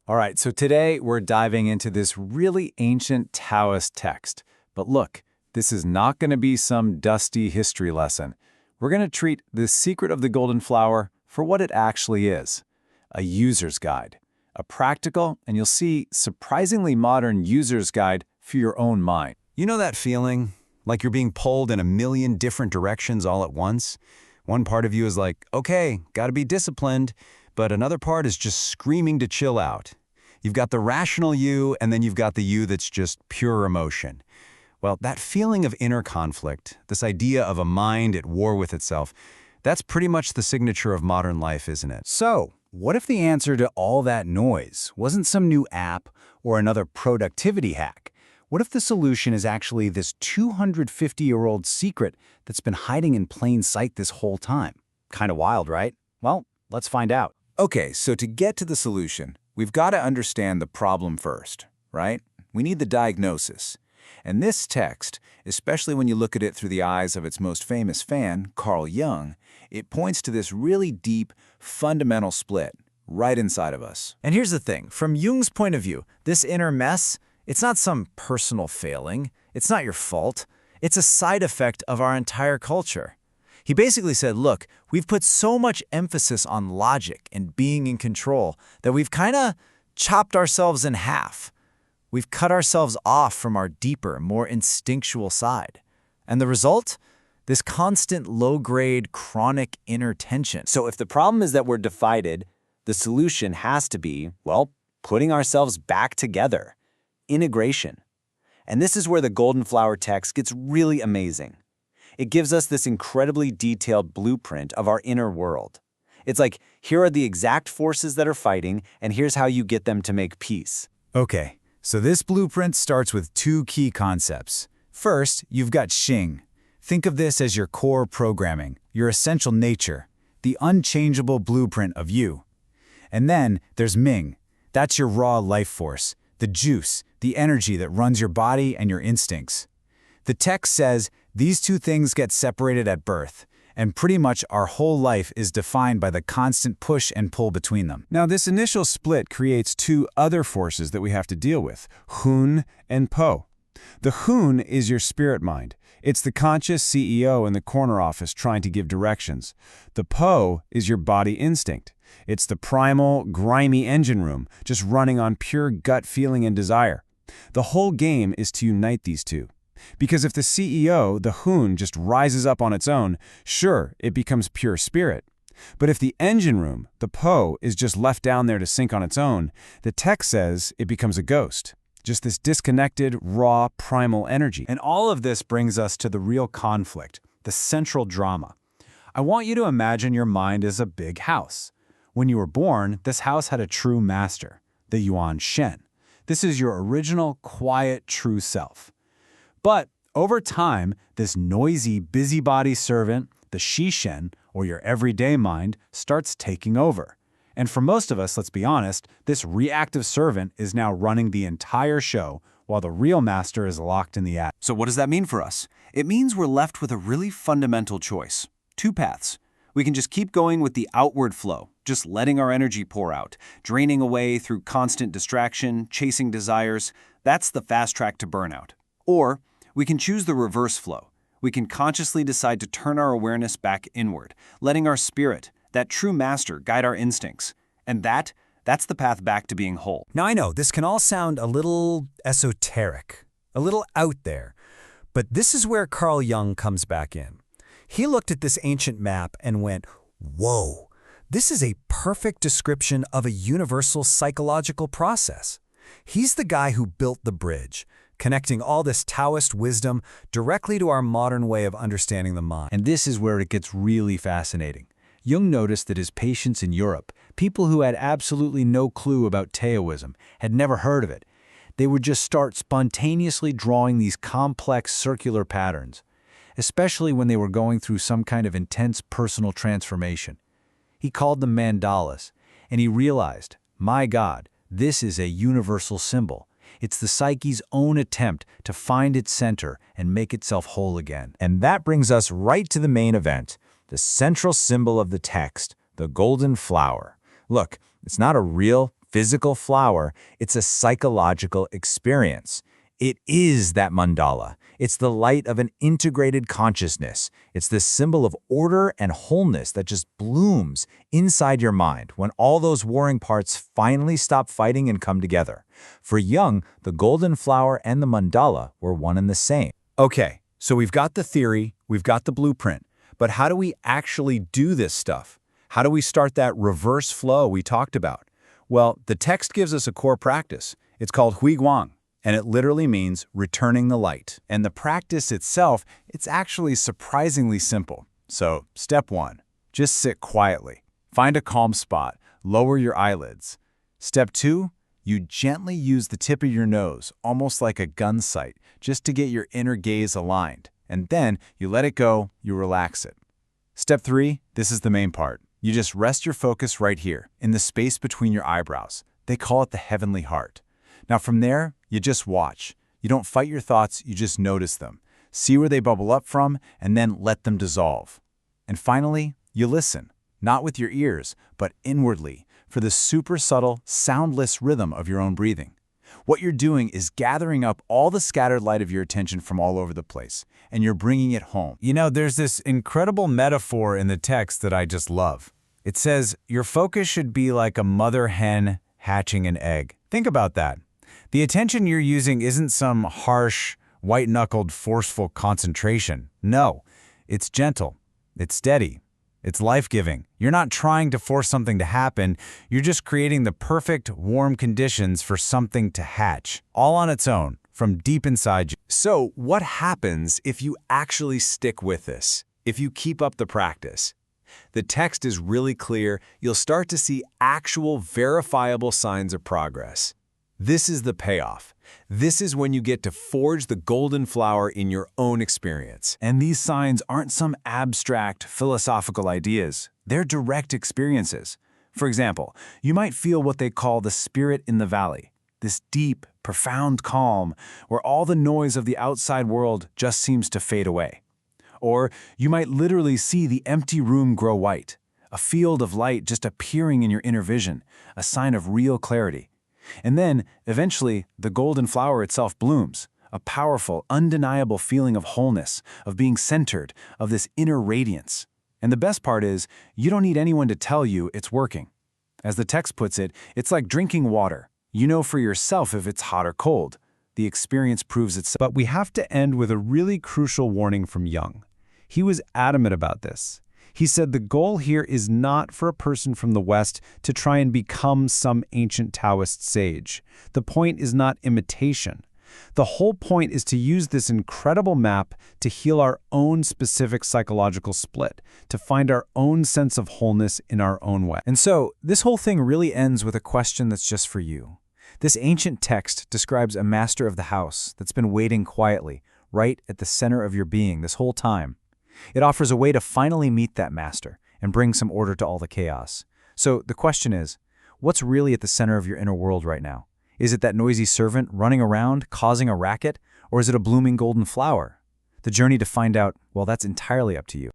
All right, so today we're diving into this really ancient Taoist text. But look, this is not going to be some dusty history lesson. We're going to treat The Secret of the Golden Flower for what it actually is: a user's guide. A practical, and you'll see, surprisingly modern user's guide for your own mind. You know that feeling? Like you're being pulled in a million different directions all at once? One part of you is like, okay, gotta be disciplined, but another part is just screaming to chill out. You've got the rational you, and then you've got the you that's just pure emotion. Well, that feeling of inner conflict, this idea of a mind at war with itself, that's pretty much the signature of modern life, isn't it? So, what if the answer to all that noise wasn't some new app or another productivity hack? What if the solution is actually this 250-year-old secret that's been hiding in plain sight this whole time? Kind of wild, right? Well, let's find out. Okay, so to get to the solution, we've got to understand the problem first, right? We need the diagnosis. And this text, especially when you look at it through the eyes of its most famous fan, Carl Jung, it points to this really deep, fundamental split right inside of us. And here's the thing. From Jung's point of view, this inner mess, it's not some personal failing. It's not your fault. It's a side effect of our entire culture. He basically said, look, we've put so much emphasis on logic and being in control that we've kind of chopped ourselves in half. We've cut ourselves off from our deeper, more instinctual side. And the result? This constant low-grade, chronic inner tension. So if the problem is that we're divided, the solution has to be, well, putting ourselves back together. Integration. And this is where the Golden Flower text gets really amazing. It gives us this incredibly detailed blueprint of our inner world. It's like, here are the exact forces that are fighting, and here's how you get them to make peace. Okay, so this blueprint starts with two key concepts. First, you've got Xing. Think of this as your core programming, your essential nature, the unchangeable blueprint of you. And then there's Ming. That's your raw life force, the juice, the energy that runs your body and your instincts. The text says these two things get separated at birth, and pretty much our whole life is defined by the constant push and pull between them. Now, this initial split creates two other forces that we have to deal with, Hun and Po. The Hun is your spirit mind. It's the conscious CEO in the corner office trying to give directions. The Po is your body instinct. It's the primal, grimy engine room, just running on pure gut feeling and desire. The whole game is to unite these two. Because if the CEO, the Hun, just rises up on its own, sure, it becomes pure spirit. But if the engine room, the Po, is just left down there to sink on its own, the text says it becomes a ghost. Just this disconnected, raw, primal energy. And all of this brings us to the real conflict, the central drama. I want you to imagine your mind as a big house. When you were born, this house had a true master, the Yuan Shen. This is your original, quiet, true self. But over time, this noisy, busybody servant, the Shi Shen, or your everyday mind, starts taking over. And for most of us, let's be honest, this reactive servant is now running the entire show while the real master is locked in the attic. So what does that mean for us? It means we're left with a really fundamental choice. Two paths. We can just keep going with the outward flow, just letting our energy pour out, draining away through constant distraction, chasing desires. That's the fast track to burnout. Or we can choose the reverse flow. We can consciously decide to turn our awareness back inward, letting our spirit, that true master, guide our instincts. And that's the path back to being whole. Now I know, this can all sound a little esoteric, a little out there, but this is where Carl Jung comes back in. He looked at this ancient map and went, whoa, this is a perfect description of a universal psychological process. He's the guy who built the bridge, connecting all this Taoist wisdom directly to our modern way of understanding the mind. And this is where it gets really fascinating. Jung noticed that his patients in Europe, people who had absolutely no clue about Taoism, had never heard of it, they would just start spontaneously drawing these complex circular patterns, especially when they were going through some kind of intense personal transformation. He called them mandalas, and he realized, my God, this is a universal symbol. It's the psyche's own attempt to find its center and make itself whole again. And that brings us right to the main event, the central symbol of the text, the golden flower. Look, it's not a real, physical flower, it's a psychological experience. It is that mandala. It's the light of an integrated consciousness. It's the symbol of order and wholeness that just blooms inside your mind when all those warring parts finally stop fighting and come together. For Jung, the golden flower and the mandala were one and the same. Okay, so we've got the theory, we've got the blueprint, but how do we actually do this stuff? How do we start that reverse flow we talked about? Well, the text gives us a core practice. It's called Huiguang, and it literally means returning the light. And the practice itself, it's actually surprisingly simple. So, step 1, just sit quietly. Find a calm spot, lower your eyelids. Step 2, you gently use the tip of your nose, almost like a gun sight, just to get your inner gaze aligned. And then you let it go, you relax it. Step 3, this is the main part. You just rest your focus right here, in the space between your eyebrows. They call it the heavenly heart. Now from there, you just watch. You don't fight your thoughts, you just notice them. See where they bubble up from, and then let them dissolve. And finally, you listen, not with your ears, but inwardly, for the super subtle, soundless rhythm of your own breathing. What you're doing is gathering up all the scattered light of your attention from all over the place, and you're bringing it home. You know, there's this incredible metaphor in the text that I just love. It says, your focus should be like a mother hen hatching an egg. Think about that. The attention you're using isn't some harsh, white-knuckled, forceful concentration. No, it's gentle, it's steady, it's life-giving. You're not trying to force something to happen, you're just creating the perfect, warm conditions for something to hatch, all on its own, from deep inside you. So, what happens if you actually stick with this? If you keep up the practice? The text is really clear. You'll start to see actual, verifiable signs of progress. This is the payoff. This is when you get to forge the golden flower in your own experience. And these signs aren't some abstract philosophical ideas. They're direct experiences. For example, you might feel what they call the spirit in the valley, this deep, profound calm where all the noise of the outside world just seems to fade away. Or you might literally see the empty room grow white, a field of light just appearing in your inner vision, a sign of real clarity. And then, eventually, the golden flower itself blooms, a powerful, undeniable feeling of wholeness, of being centered, of this inner radiance. And the best part is, you don't need anyone to tell you it's working. As the text puts it, it's like drinking water. You know for yourself if it's hot or cold. The experience proves itself. But we have to end with a really crucial warning from Jung. He was adamant about this. He said the goal here is not for a person from the West to try and become some ancient Taoist sage. The point is not imitation. The whole point is to use this incredible map to heal our own specific psychological split, to find our own sense of wholeness in our own way. And so, this whole thing really ends with a question that's just for you. This ancient text describes a master of the house that's been waiting quietly, right at the center of your being this whole time. It offers a way to finally meet that master and bring some order to all the chaos. So the question is, what's really at the center of your inner world right now? Is it that noisy servant running around, causing a racket, or is it a blooming golden flower? The journey to find out, well, that's entirely up to you.